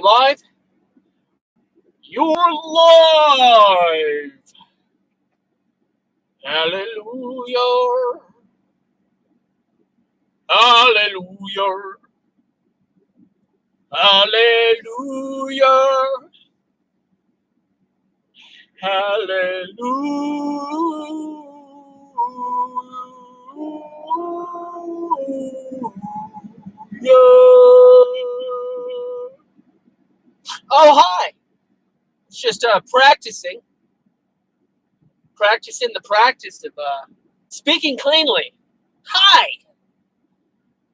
live? You're live! Hallelujah! Hallelujah! Hallelujah! Hallelujah! Oh, hi! It's just practicing the practice of speaking cleanly. Hi!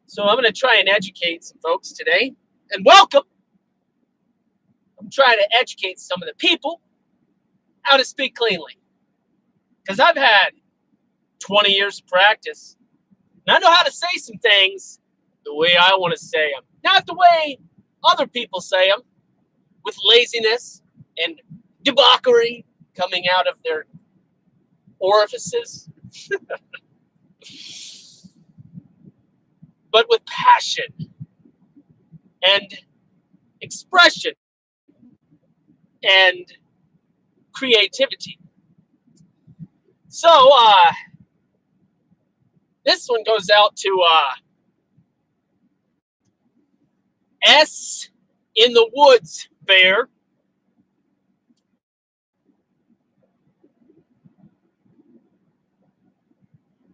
So I'm going to try and educate some folks today. And welcome! I'm trying to educate some of the people how to speak cleanly. Because I've had 20 years of practice. And I know how to say some things the way I want to say them. Not the way other people say them, with laziness and debauchery coming out of their orifices. But with passion and expression and creativity. So, this one goes out to S in the Woods Fair.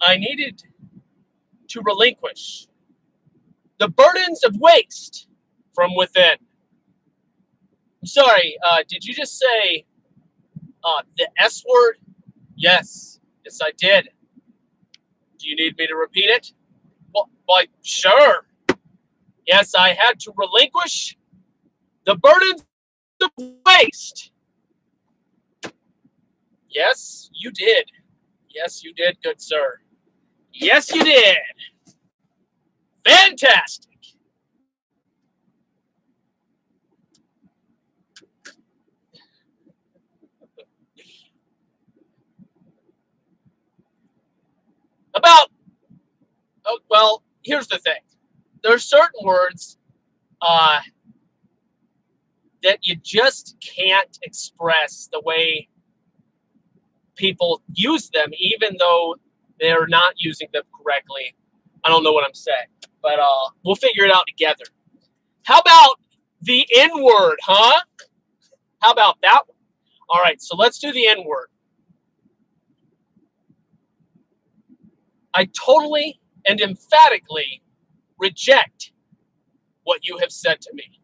I needed to relinquish the burdens of waste from within. I'm sorry, did you just say the S word? Yes, I did. Do you need me to repeat it? Well, sure. Yes, I had to relinquish the burdens of waste. Yes, you did. Yes, you did, good sir. Yes, you did. Fantastic. Well, here's the thing. There are certain words that you just can't express the way people use them, even though they're not using them correctly. I don't know what I'm saying, but we'll figure it out together. How about the N-word, huh? How about that one? All right, so let's do the N-word. I totally and emphatically reject what you have said to me.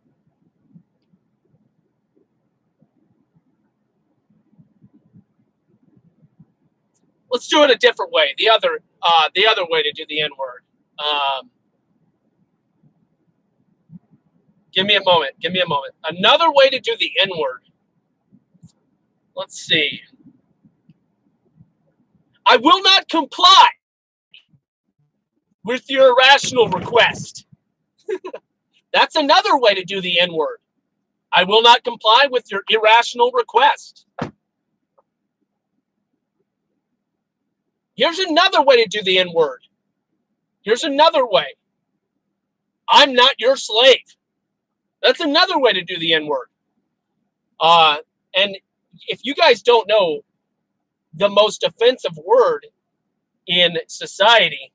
Let's do it a different way. The other way to do the N-word. Give me a moment. Another way to do the N-word. Let's see. I will not comply with your irrational request. That's another way to do the N-word. I will not comply with your irrational request. Here's another way to do the N-word. Here's another way. I'm not your slave. That's another way to do the N-word. And if you guys don't know the most offensive word in society,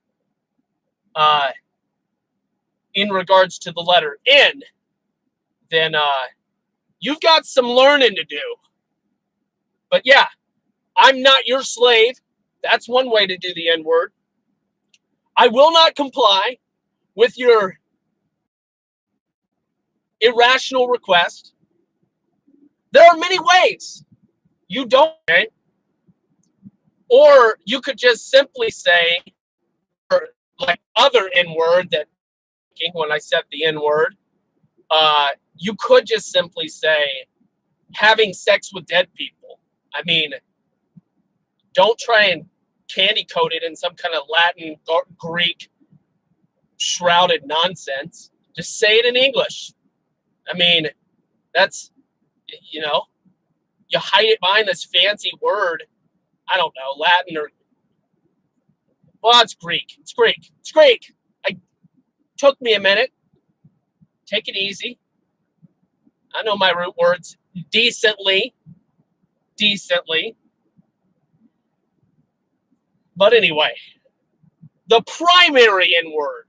in regards to the letter N, then you've got some learning to do. But yeah, I'm not your slave. That's one way to do the N-word. I will not comply with your irrational request. There are many ways. You don't, okay? Or you could just simply say, or like other N-word that when I said the N-word, you could just simply say having sex with dead people. I mean, don't try and candy coat it in some kind of Latin, Greek, shrouded nonsense. Just say it in English. I mean, that's, you hide it behind this fancy word. I don't know, Latin or, well, it's Greek. It's Greek. It took me a minute. Take it easy. I know my root words. Decently. But anyway, the primary N word,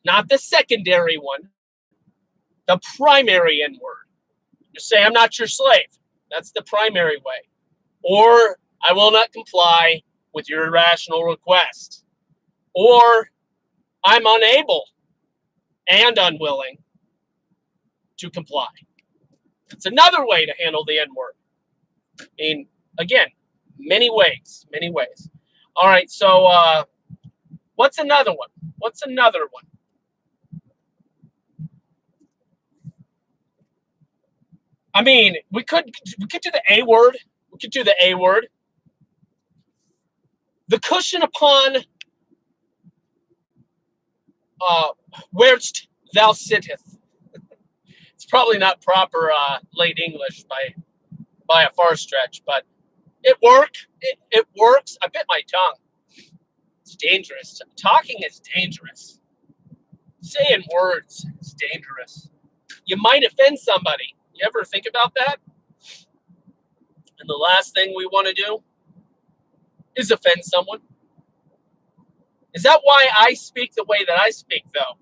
not the secondary one, the primary N word. Just say, I'm not your slave. That's the primary way. Or, I will not comply with your irrational request. Or, I'm unable and unwilling to comply. That's another way to handle the N word. I mean, again, many ways. All right, so what's another one? I mean, we could do the A word. The cushion upon where'st thou sittest. It's probably not proper late English by a far stretch, but it works. It works. I bit my tongue. It's dangerous. Talking is dangerous. Saying words is dangerous. You might offend somebody. You ever think about that? And the last thing we want to do is offend someone. Is that why I speak the way that I speak, though?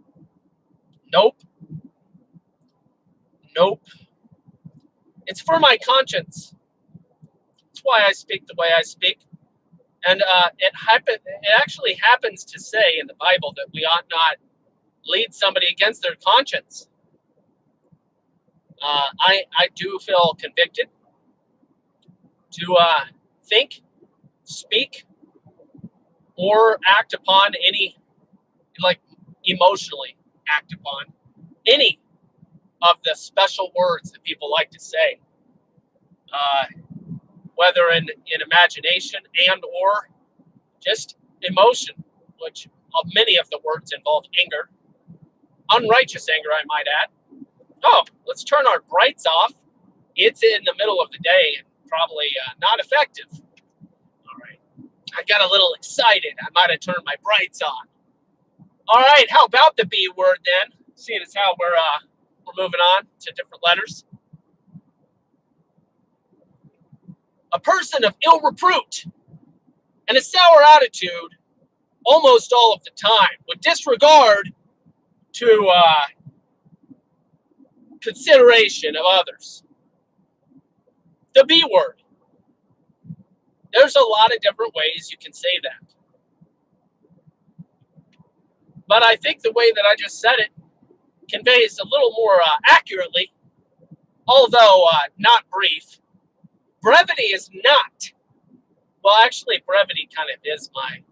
Nope. It's for my conscience. That's why I speak the way I speak. And it actually happens to say in the Bible that we ought not lead somebody against their conscience. I do feel convicted to think, speak, or act upon any, like emotionally act upon any of the special words that people like to say, whether in imagination and or just emotion, which many of the words involve anger, unrighteous anger, I might add. Oh, let's turn our brights off. It's in the middle of the day and probably not effective. All right. I got a little excited. I might have turned my brights on. All right. How about the B word then? Seeing as how we're moving on to different letters. A person of ill repute and a sour attitude almost all of the time, with disregard to consideration of others. The B word. There's a lot of different ways you can say that. But I think the way that I just said it conveys a little more accurately, although not brief. Brevity is not. Well, actually, brevity kind of is my,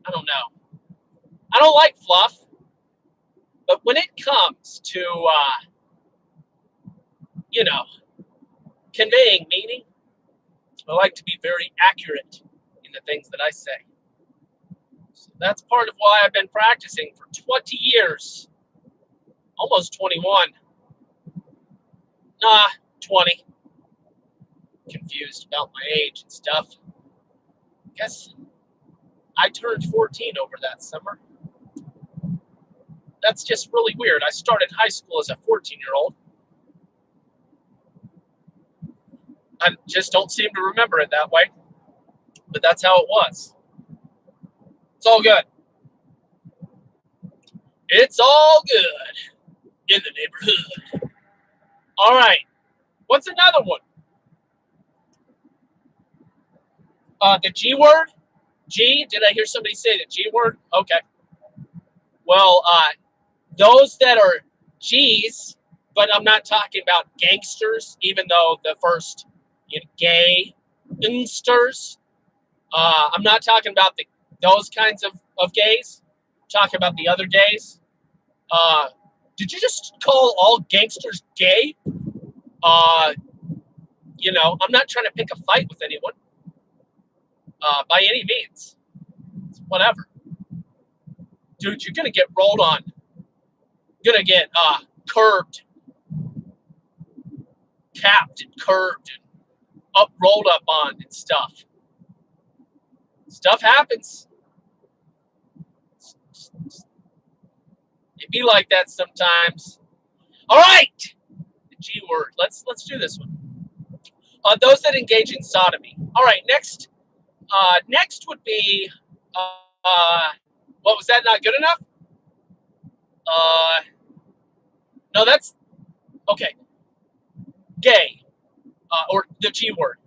I don't know. I don't like fluff. But when it comes to, conveying meaning, I like to be very accurate in the things that I say. So that's part of why I've been practicing for 20 years. Almost 21. 20. Confused about my age and stuff. Guess I turned 14 over that summer. That's just really weird. I started high school as a 14-year-old. I just don't seem to remember it that way. But that's how it was. It's all good. It's all good in the neighborhood. All right. What's another one? The G word? G? Did I hear somebody say the G word? Okay. Well, those that are G's, but I'm not talking about gangsters, even though the first gangsters. I'm not talking about those kinds of gays. I'm talking about the other gays. Did you just call all gangsters gay? I'm not trying to pick a fight with anyone. By any means. It's whatever. Dude, you're going to get rolled on. You're going to get curbed. Capped and curbed and rolled up on and stuff. Stuff happens. It be like that sometimes. All right. G word. Let's do this one. Those that engage in sodomy. All right, next would be, what was that? Not good enough? No, that's okay. Gay, or the G word.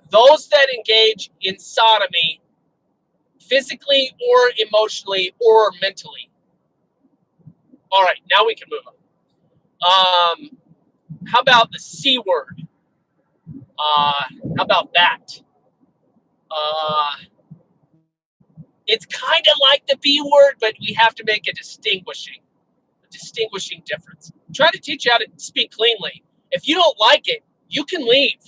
Those that engage in sodomy, physically or emotionally or mentally. All right, now we can move on. How about the C word? How about that? It's kind of like the B word, but we have to make a distinguishing difference. Try to teach you how to speak cleanly. If you don't like it, you can leave.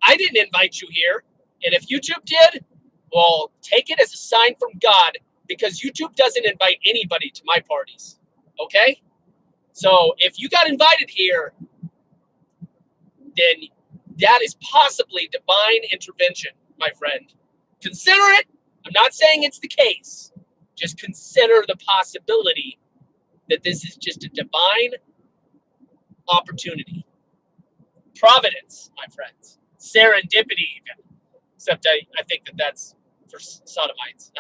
I didn't invite you here. And if YouTube did, well, take it as a sign from God, because YouTube doesn't invite anybody to my parties. Okay? So if you got invited here, then that is possibly divine intervention, my friend. Consider it. I'm not saying it's the case. Just consider the possibility that this is just a divine opportunity. Providence, my friends. Serendipity, even. Except I think that's for sodomites.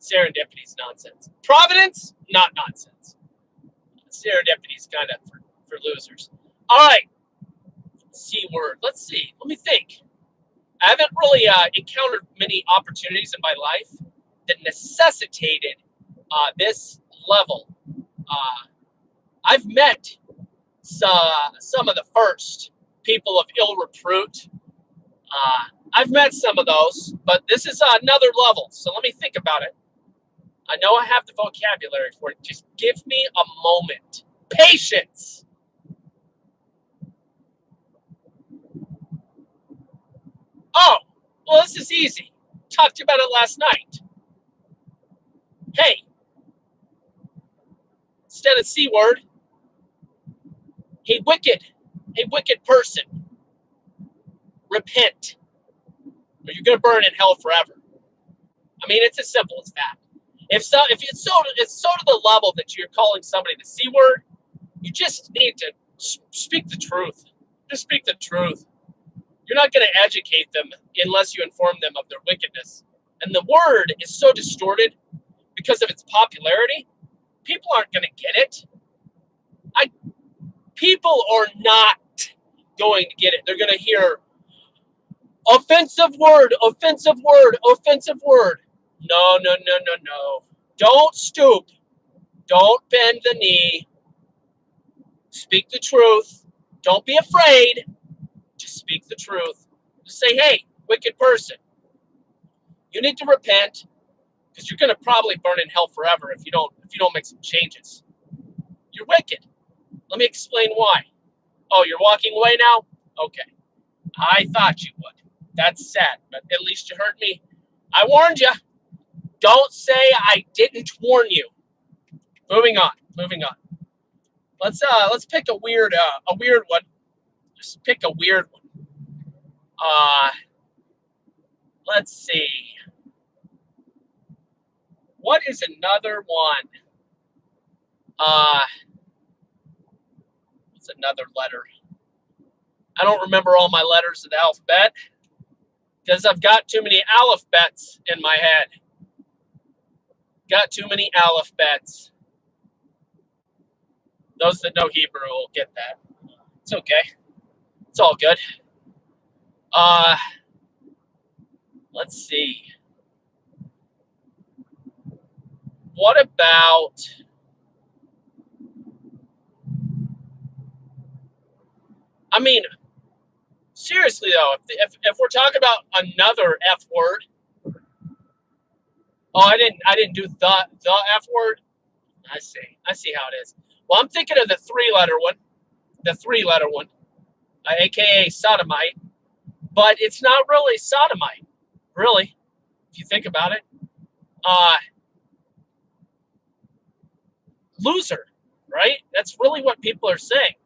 Serendipity is nonsense. Providence, not nonsense. Serendipity is kind of for losers. All right. C word. Let's see. Let me think. I haven't really encountered many opportunities in my life that necessitated this level. I've met some of the first people of ill repute. I've met some of those, but this is another level. So let me think about it. I know I have the vocabulary for it. Just give me a moment. Patience. Oh, well, this is easy. Talked to you about it last night. Hey, instead of C word, hey, wicked person, repent, or you're gonna burn in hell forever. I mean, it's as simple as that. If it's so to the level that you're calling somebody the C word, you just need to speak the truth. Just speak the truth. You're not going to educate them unless you inform them of their wickedness. And the word is so distorted because of its popularity. People aren't going to get it. People are not going to get it. They're going to hear offensive word, offensive word, offensive word. No. Don't stoop. Don't bend the knee. Speak the truth. Don't be afraid. Just speak the truth. Just say, hey, wicked person, you need to repent, because you're going to probably burn in hell forever if you don't make some changes. You're wicked. Let me explain why. Oh, you're walking away now? Okay. I thought you would. That's sad, but at least you heard me. I warned you. Don't say I didn't warn you. Moving on. Let's pick a weird one. Just pick a weird one. Let's see. What is another one? What's another letter? I don't remember all my letters of the alphabet because I've got too many alphabets in my head. Got too many alphabets. Those that know Hebrew will get that. It's okay. It's all good. Let's see. What about seriously though, if we're talking about another F word, I didn't do the F word. I see how it is. Well, I'm thinking of the three-letter one, aka sodomite, but it's not really sodomite, really, if you think about it. Loser, right? That's really what people are saying.